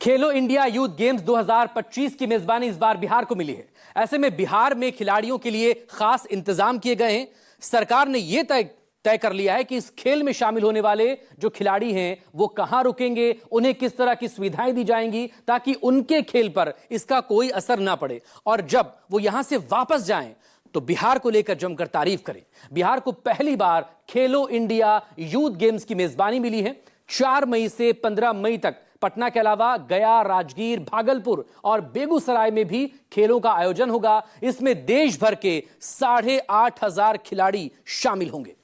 खेलो India youth games 2025 की मेजबानी इस बार बिहार को मिली है। ऐसे में बिहार में खिलाड़ियों के लिए खास इंतजाम किए गए हैं। सरकार ने यह तय कर लिया है कि इस खेल में शामिल होने वाले जो खिलाड़ी हैं वो कहां रुकेंगे, उन्हें किस तरह की सुविधाएं दी जाएंगी ताकि उनके खेल पर इसका कोई असर ना पड़े और जब वो यहां से वापस जाएं तो बिहार को लेकर जमकर तारीफ करें। बिहार को पहली बार खेलो इंडिया यूथ गेम्स की मेजबानी मिली है। 4 मई से 15 मई तक पटना के अलावा गया, राजगीर, भागलपुर और बेगूसराय में भी खेलों का आयोजन होगा। इसमें देश भर के 8,500 खिलाड़ी शामिल होंगे।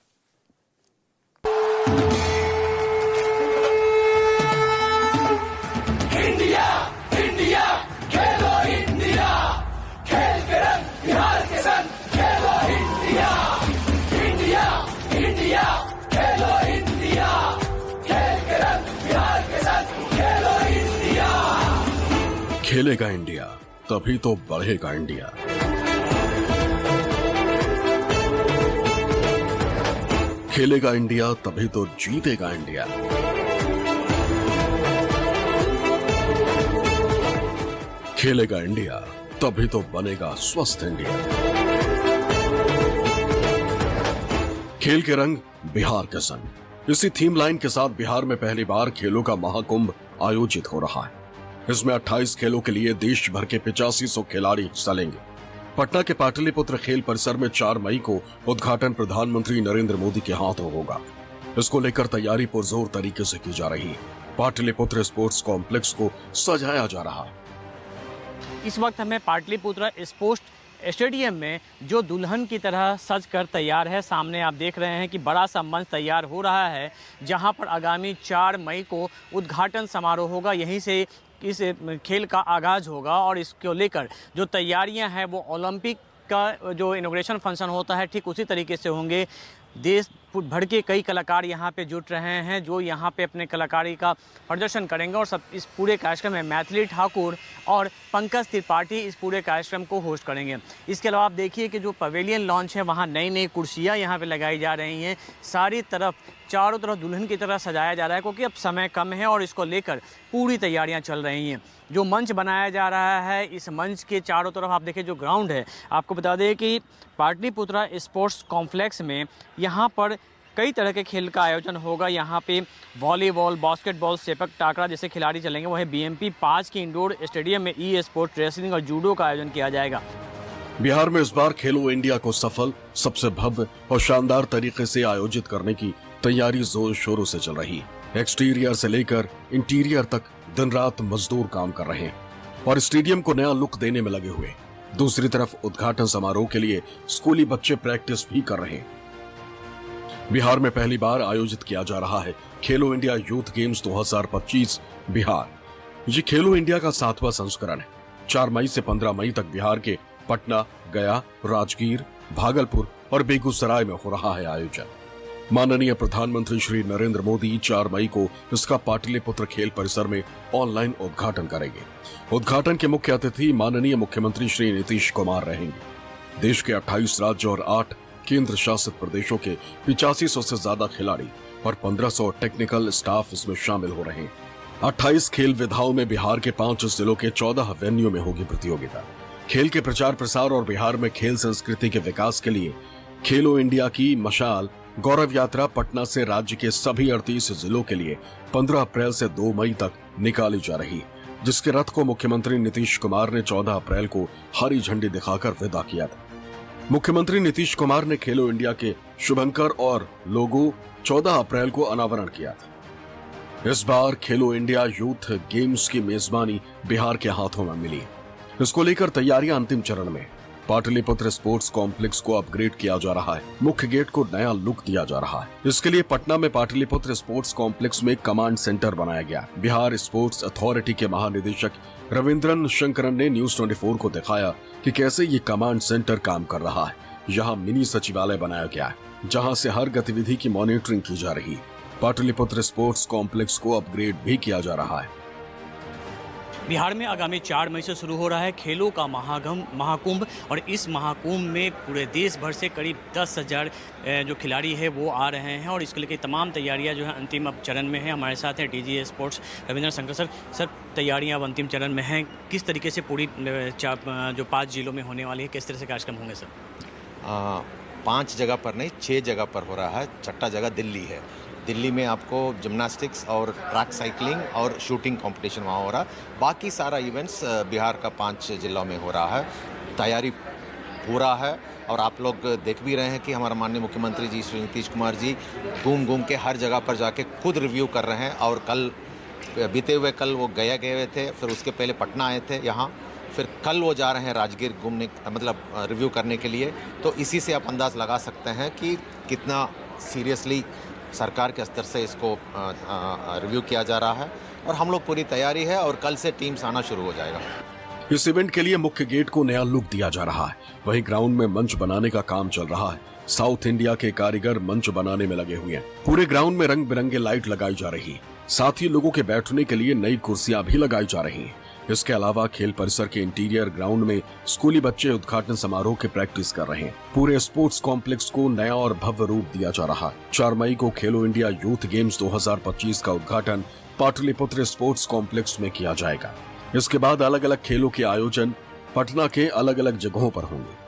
इंडिया इंडिया खेलो इंडिया, खेल के रंग बिहार के संग। खेलो इंडिया इंडिया इंडिया खेलो इंडिया, खेल के रंग बिहार के संग। खेलो इंडिया। खेलेगा इंडिया तभी तो बढ़ेगा इंडिया। खेलेगा इंडिया तभी तो जीतेगा इंडिया। खेलेगा इंडिया तभी तो बनेगा स्वस्थ इंडिया। खेल के रंग बिहार के संग। इसी थीम लाइन के साथ बिहार में पहली बार खेलों का महाकुंभ आयोजित हो रहा है। इसमें 28 खेलों के लिए देश भर के 8500 खिलाड़ी हिस्सा लेंगे। पटना के पाटलिपुत्र खेल परिसर में 4 मई को उद्घाटन प्रधानमंत्री नरेंद्र मोदी के हाथों होगा। इसको लेकर तैयारी पुरजोर तरीके से की जा रही है। पाटलिपुत्र स्पोर्ट्स कॉम्प्लेक्स को सजाया जा रहा है। इस वक्त हमें पाटलिपुत्र स्पोर्ट्स स्टेडियम में जो दुल्हन की तरह सज कर तैयार है, सामने आप देख रहे हैं कि बड़ा सा मंच तैयार हो रहा है जहां पर आगामी 4 मई को उद्घाटन समारोह होगा। यहीं से इस खेल का आगाज होगा और इसको लेकर जो तैयारियां हैं वो ओलंपिक का जो इनॉग्रेशन फंक्शन होता है ठीक उसी तरीके से होंगे। देश भर के कई कलाकार यहाँ पे जुट रहे हैं जो यहाँ पे अपने कलाकारी का प्रदर्शन करेंगे और सब इस पूरे कार्यक्रम में मैथिली ठाकुर और पंकज त्रिपाठी इस पूरे कार्यक्रम को होस्ट करेंगे। इसके अलावा आप देखिए कि जो पवेलियन लॉन्च है वहाँ नई नई कुर्सियाँ यहाँ पे लगाई जा रही हैं। सारी तरफ चारों तरफ दुल्हन की तरह सजाया जा रहा है क्योंकि अब समय कम है और इसको लेकर पूरी तैयारियां चल रही हैं। जो मंच बनाया जा रहा है, इस मंच के चारों तरफ आप देखिए जो ग्राउंड है, आपको बता दें कि पाटलिपुत्र स्पोर्ट्स कॉम्प्लेक्स में यहाँ पर कई तरह के खेल का आयोजन होगा। यहाँ पे वॉलीबॉल, बास्केटबॉल, सेपक टाकरा जैसे खिलाड़ी चलेंगे। वहीं BMP 5 की इंडोर स्टेडियम में स्पोर्ट्स, रेसलिंग और जूडो का आयोजन किया जाएगा। बिहार में इस बार खेलो इंडिया को सफल, सबसे भव्य और शानदार तरीके से आयोजित करने की तैयारी जोर शोरों से चल रही है। एक्सटीरियर से लेकर इंटीरियर तक दिन रात मजदूर काम कर रहे हैं और स्टेडियम को नया लुक देने में लगे हुए। दूसरी तरफ उद्घाटन समारोह के लिए स्कूली बच्चे प्रैक्टिस भी कर रहे हैं। बिहार में पहली बार आयोजित किया जा रहा है खेलो इंडिया यूथ गेम्स 2025 बिहार। ये खेलो इंडिया का 7वां संस्करण है। 4 मई से 15 मई तक बिहार के पटना, गया, राजगीर, भागलपुर और बेगूसराय में हो रहा है आयोजन। माननीय प्रधानमंत्री श्री नरेंद्र मोदी 4 मई को इसका पाटलिपुत्र खेल परिसर में ऑनलाइन उद्घाटन करेंगे। उद्घाटन के मुख्य अतिथि माननीय मुख्यमंत्री श्री नीतीश कुमार रहेंगे। देश के 28 राज्य और 8 केंद्र शासित प्रदेशों के 8500 से ज्यादा खिलाड़ी और 1500 टेक्निकल स्टाफ इसमें शामिल हो रहे हैं। 28 खेल विधाओं में बिहार के 5 जिलों के 14 वेन्यू में होगी प्रतियोगिता। खेल के प्रचार प्रसार और बिहार में खेल संस्कृति के विकास के लिए खेलो इंडिया की मशाल गौरव यात्रा पटना से राज्य के सभी 38 जिलों के लिए 15 अप्रैल से 2 मई तक निकाली जा रही, जिसके रथ को मुख्यमंत्री नीतीश कुमार ने 14 अप्रैल को हरी झंडी दिखाकर विदा किया था। मुख्यमंत्री नीतीश कुमार ने खेलो इंडिया के शुभंकर और लोगो 14 अप्रैल को अनावरण किया था। इस बार खेलो इंडिया यूथ गेम्स की मेजबानी बिहार के हाथों में मिली। इसको लेकर तैयारियां अंतिम चरण में। पाटलिपुत्र स्पोर्ट्स कॉम्प्लेक्स को अपग्रेड किया जा रहा है। मुख्य गेट को नया लुक दिया जा रहा है। इसके लिए पटना में पाटलिपुत्र स्पोर्ट्स कॉम्प्लेक्स में कमांड सेंटर बनाया गया। बिहार स्पोर्ट्स अथॉरिटी के महानिदेशक रविंद्रन शंकरन ने न्यूज 24 को दिखाया कि कैसे ये कमांड सेंटर काम कर रहा है। यहाँ मिनी सचिवालय बनाया गया है जहाँ से हर गतिविधि की मॉनिटरिंग की जा रही है। पाटलिपुत्र स्पोर्ट्स कॉम्प्लेक्स को अपग्रेड भी किया जा रहा है। बिहार में आगामी 4 मई से शुरू हो रहा है खेलों का महाकुंभ और इस महाकुंभ में पूरे देश भर से करीब 10,000 जो खिलाड़ी है वो आ रहे हैं और इसके लिए तमाम तैयारियां जो है अंतिम अब चरण में है। हमारे साथ हैं DG sports Ravindra Shankar sir तैयारियां अब अंतिम चरण में हैं। किस तरीके से पूरी जो 5 जिलों में होने वाली है, किस तरह से कार्यक्रम होंगे सर? 5 जगह पर नहीं, 6 जगह पर हो रहा है। 6ठा जगह दिल्ली है। दिल्ली में आपको जिम्नास्टिक्स और ट्रैक साइकिलिंग और शूटिंग कंपटीशन वहाँ हो रहा है। बाकी सारा इवेंट्स बिहार का 5 जिलों में हो रहा है। तैयारी पूरा है और आप लोग देख भी रहे हैं कि हमारा माननीय मुख्यमंत्री जी श्री नीतीश कुमार जी घूम के हर जगह पर जाके खुद रिव्यू कर रहे हैं। और बीते हुए कल वो गया गए हुए थे, फिर उसके पहले पटना आए थे यहाँ, फिर कल वो जा रहे हैं राजगीर घूमने, मतलब रिव्यू करने के लिए। तो इसी से आप अंदाज़ लगा सकते हैं कि कितना सीरियसली सरकार के स्तर से इसको रिव्यू किया जा रहा है। और हम लोग पूरी तैयारी है और कल से टीम्स आना शुरू हो जाएगा। इस इवेंट के लिए मुख्य गेट को नया लुक दिया जा रहा है। वहीं ग्राउंड में मंच बनाने का काम चल रहा है। साउथ इंडिया के कारीगर मंच बनाने में लगे हुए हैं। पूरे ग्राउंड में रंग बिरंगे लाइट लगाई जा रही है। साथ ही लोगों के बैठने के लिए नई कुर्सियां भी लगाई जा रही हैं। इसके अलावा खेल परिसर के इंटीरियर ग्राउंड में स्कूली बच्चे उद्घाटन समारोह की प्रैक्टिस कर रहे हैं। पूरे स्पोर्ट्स कॉम्प्लेक्स को नया और भव्य रूप दिया जा रहा है। 4 मई को खेलो इंडिया यूथ गेम्स 2025 का उद्घाटन पाटलिपुत्र स्पोर्ट्स कॉम्प्लेक्स में किया जाएगा। इसके बाद अलग अलग खेलों के आयोजन पटना के अलग अलग जगहों पर होंगे।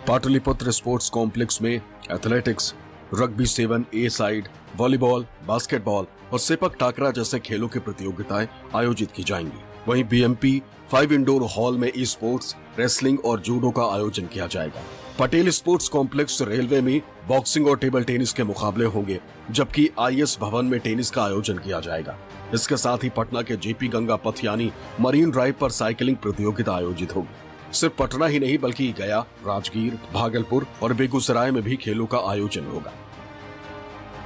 पाटलिपुत्र स्पोर्ट्स कॉम्प्लेक्स में एथलेटिक्स, रग्बी 7 ए साइड, वॉलीबॉल, बास्केटबॉल और सेपक टाकरा जैसे खेलों की प्रतियोगिताएं आयोजित की जाएंगी। वहीं बीएमपी 5 इंडोर हॉल में ई स्पोर्ट्स, रेसलिंग और जूडो का आयोजन किया जाएगा। पटेल स्पोर्ट्स कॉम्प्लेक्स रेलवे में बॉक्सिंग और टेबल टेनिस के मुकाबले होंगे, जबकि आईएस भवन में टेनिस का आयोजन किया जाएगा। इसके साथ ही पटना के जेपी गंगा पथ यानी मरीन ड्राइव पर साइकिलिंग प्रतियोगिता आयोजित होगी। सिर्फ पटना ही नहीं बल्कि गया, राजगीर, भागलपुर और बेगूसराय में भी खेलों का आयोजन होगा।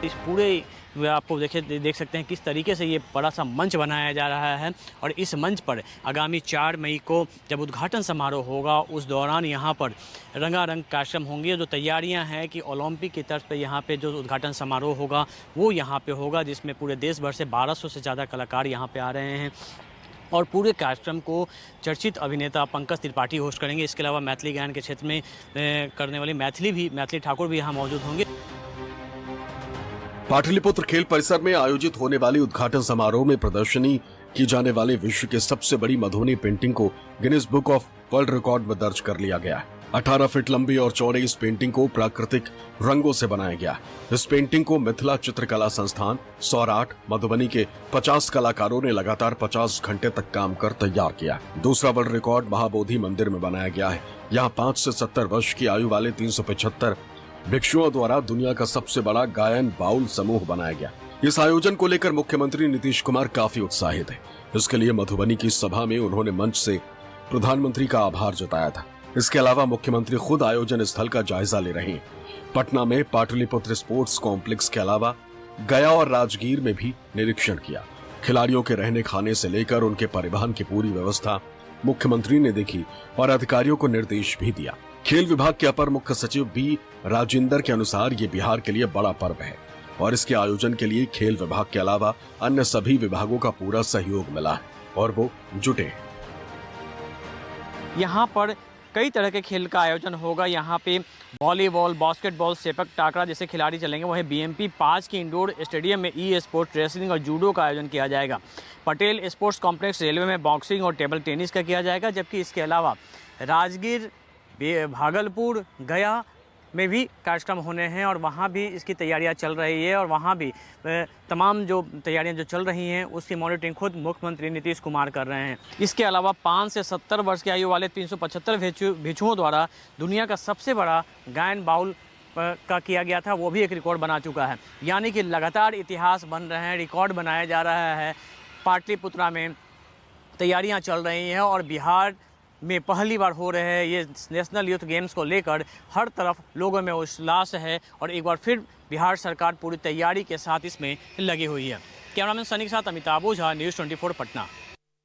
इस पूरे आपको देख सकते हैं किस तरीके से ये बड़ा सा मंच बनाया जा रहा है और इस मंच पर आगामी 4 मई को जब उद्घाटन समारोह होगा उस दौरान यहाँ पर रंगारंग कार्यक्रम होंगे। जो तैयारियां हैं कि ओलंपिक की तर्ज पे यहाँ पे जो उद्घाटन समारोह होगा वो यहाँ पे होगा, जिसमें पूरे देश भर से 1200 से ज़्यादा कलाकार यहाँ पे आ रहे हैं और पूरे कार्यक्रम को चर्चित अभिनेता पंकज त्रिपाठी होस्ट करेंगे। इसके अलावा मैथिली गायन के क्षेत्र में करने वाली मैथिली ठाकुर भी यहाँ मौजूद होंगे। पाटलिपुत्र खेल परिसर में आयोजित होने वाली उद्घाटन समारोह में प्रदर्शनी की जाने वाली विश्व की सबसे बड़ी मधुबनी पेंटिंग को Guinness book of world record में दर्ज कर लिया गया है। 18 फीट लंबी और चौड़ी इस पेंटिंग को प्राकृतिक रंगों से बनाया गया। इस पेंटिंग को मिथिला चित्रकला संस्थान, सौराठ, मधुबनी के 50 कलाकारों ने लगातार 50 घंटे तक काम कर तैयार किया। दूसरा वर्ल्ड रिकॉर्ड महाबोधि मंदिर में बनाया गया है। यहाँ 5 से 70 वर्ष की आयु वाले 375 भिक्षुओं द्वारा दुनिया का सबसे बड़ा गायन बाउल समूह बनाया गया। इस आयोजन को लेकर मुख्यमंत्री नीतीश कुमार काफी उत्साहित है। इसके लिए मधुबनी की सभा में उन्होंने मंच से प्रधानमंत्री का आभार जताया था। इसके अलावा मुख्यमंत्री खुद आयोजन स्थल का जायजा ले रहे हैं। पटना में पाटलिपुत्र स्पोर्ट्स कॉम्प्लेक्स के अलावा गया और राजगीर में भी निरीक्षण किया। खिलाड़ियों के रहने खाने से लेकर उनके परिवहन की पूरी व्यवस्था मुख्यमंत्री ने देखी और अधिकारियों को निर्देश भी दिया। खेल विभाग के अपर मुख्य सचिव बी राजेंद्र के अनुसार ये बिहार के लिए बड़ा पर्व है और इसके आयोजन के लिए खेल विभाग के अलावा अन्य सभी विभागों का पूरा सहयोग मिला है और वो जुटे हैं। यहाँ पर कई तरह के खेल का आयोजन होगा। यहाँ पे वॉलीबॉल, बास्केटबॉल, सेपक टाकरा जैसे खिलाड़ी चलेंगे। वहीं बीएमपी 5 के इंडोर स्टेडियम में ई स्पोर्ट्स, रेसलिंग और जूडो का आयोजन किया जाएगा। पटेल स्पोर्ट्स कॉम्प्लेक्स रेलवे में बॉक्सिंग और टेबल टेनिस का किया जाएगा, जबकि इसके अलावा राजगीर, भागलपुर, गया में भी कार्यक्रम होने हैं और वहाँ भी इसकी तैयारियां चल रही है और वहाँ भी तमाम जो तैयारियां जो चल रही हैं उसकी मॉनिटरिंग खुद मुख्यमंत्री नीतीश कुमार कर रहे हैं। इसके अलावा 5 से 70 वर्ष की आयु वाले 375 भिक्षुओं द्वारा दुनिया का सबसे बड़ा गायन बाउल का किया गया था, वो भी एक रिकॉर्ड बना चुका है। यानी कि लगातार इतिहास बन रहे हैं, रिकॉर्ड बनाया जा रहा है। पाटलिपुत्रा में तैयारियाँ चल रही हैं और बिहार में पहली बार हो रहे हैं ये नेशनल यूथ गेम्स को लेकर हर तरफ लोगों में उल्लास है और एक बार फिर बिहार सरकार पूरी तैयारी के साथ इसमें लगी हुई है। कैमरामैन सनी के साथ अमिताभ ओझा, न्यूज़ 24 पटना।